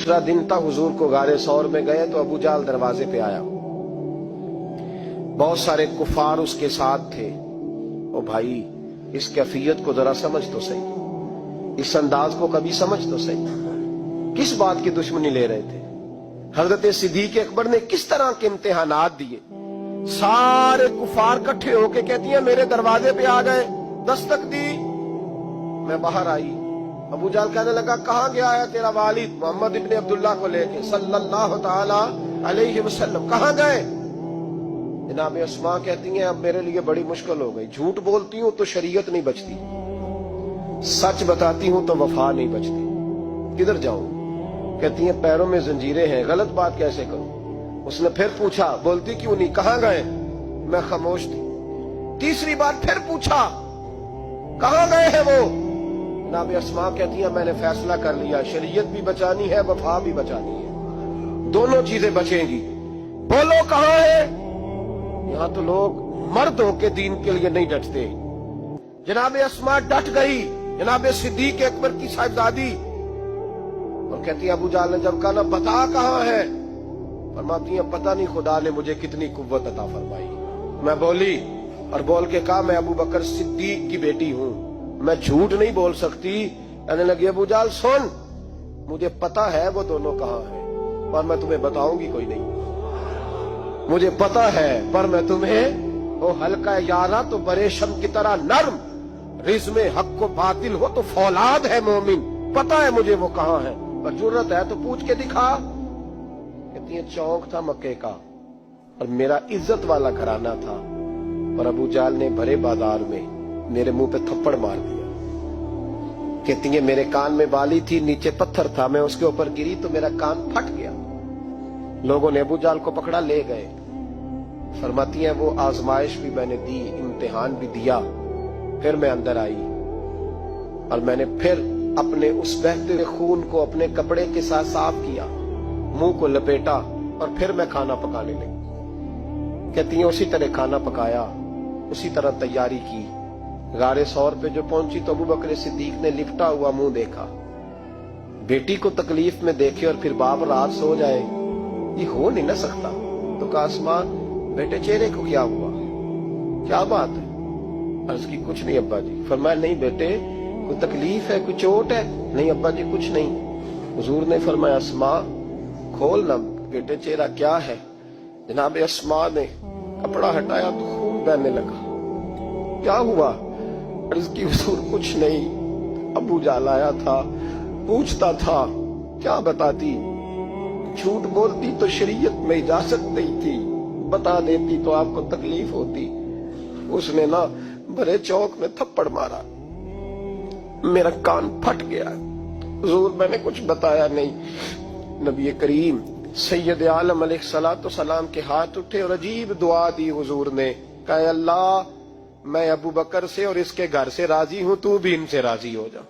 दूसरा दिन था, हुजूर को गारे सौर में गए तो अबू जाल दरवाजे पे आया। बहुत सारे कुफार उसके साथ थे। ओ भाई, इस कैफियत को जरा समझ तो सही, इस अंदाज को कभी समझ तो सही। किस बात की दुश्मनी ले रहे थे? हजरत सिद्दीक अकबर ने किस तरह के इम्तिहानात दिए। सारे कुफार इकट्ठे होके कहती हैं मेरे दरवाजे पे आ गए, दस्तक दी, मैं बाहर आई। अबू जाल कहने लगा कहां गया है तेरा वालिद मोहम्मद इब्ने अब्दुल्लाह को लेके सल्लल्लाहु ताला अलैहि वसल्लम, कहां गए? जनाब अस्मा कहती हैं अब मेरे लिए बड़ी मुश्किल हो गई। झूठ बोलती हूं तो शरीयत नहीं बचती, सच बताती हूं तो वफा नहीं बचती, किधर जाऊं? कहती हैं पैरों में जंजीरें हैं, गलत बात कैसे करूं? उसने फिर पूछा, बोलती क्यों नहीं, कहां गए? मैं खामोश थी। तीसरी बार फिर पूछा, कहां गए हैं वो? जनाब अस्मा कहती हैं मैंने फैसला कर लिया, शरीयत भी बचानी है, वफा भी बचानी है, दोनों चीजें बचेंगी। बोलो कहां है? यहां तो लोग मर्द होके दीन के लिए नहीं डटते। जनाब अस्मा डट गई, जनाब सिद्दीक अकबर की साहिबजादी, और कहती है अबू जाल ने जब कहा ना बता कहां है, फरमाती है पता नहीं खुदा ने मुझे कितनी कुव्वत अता फरमाई। मैं बोली और बोल के कहा मैं अबू बकर सिद्दीक की बेटी हूं, मैं झूठ नहीं बोल सकती। कहने लगी अबू जाल सुन, मुझे पता है वो दोनों कहां हैं, पर मैं तुम्हें बताऊंगी कोई नहीं। मुझे पता है पर मैं तुम्हें, वो हल्का यारा तो बरेशम की तरह नर्म, रिज़्म हक को बातिल हो तो फौलाद है मोमिन। पता है मुझे वो कहां है, पर जुर्रत है तो पूछ के दिखा। कहती है चौक था मक्के का और मेरा इज्जत वाला घराना था, और अबू जाल ने भरे बाजार में मेरे मुंह पे थप्पड़ मार दिया। कहती है मेरे कान में बाली थी, नीचे पत्थर था, मैं उसके ऊपर गिरी तो मेरा कान फट गया। लोगों ने अबू जाल को पकड़ा ले गए। फरमाती है वो आजमाइश भी मैंने दी, इम्तिहान भी दिया, फिर मैं अंदर आई और मैंने फिर अपने उस बहते हुए खून को अपने कपड़े के साथ साफ किया, मुंह को लपेटा और फिर मैं खाना पकाने लगी। कहती है उसी तरह खाना पकाया, उसी तरह तैयारी की। गारे सौर पे जो पहुंची तो अबू बकर सिद्दीक ने लिपटा हुआ मुंह देखा। बेटी को तकलीफ में देखे और फिर बाप रात सो जाए, ये हो नहीं ना सकता। तो कहा अस्मा बेटे चेहरे को क्या हुआ, क्या बात है? अर्ज की कुछ नहीं अब्बा जी। फरमाया नहीं बेटे कोई तकलीफ है, कोई चोट है? नहीं अब्बा जी कुछ नहीं। हुजूर ने फरमाया अस्मा खोल ना बेटे चेहरा क्या है। जनाब अस्मा ने कपड़ा हटाया तो खून बहने लगा। क्या हुआ? अर्ज की हुजूर कुछ नहीं, अबू जाल आया था, पूछता था, क्या बताती? झूठ बोलती तो शरीयत में इजाजत नहीं थी, बता देती तो आपको तकलीफ होती। उसने ना भरे चौक में थप्पड़ मारा, मेरा कान फट गया। हुजूर मैंने कुछ बताया नहीं। नबी करीम सैयद आलम अलैहिस्सलातु सलाम के हाथ उठे और अजीब दुआ दी हुजूर ने। कहा अल्लाह मैं अबू बकर से और इसके घर से राजी हूं, तू भी इनसे राजी हो जा।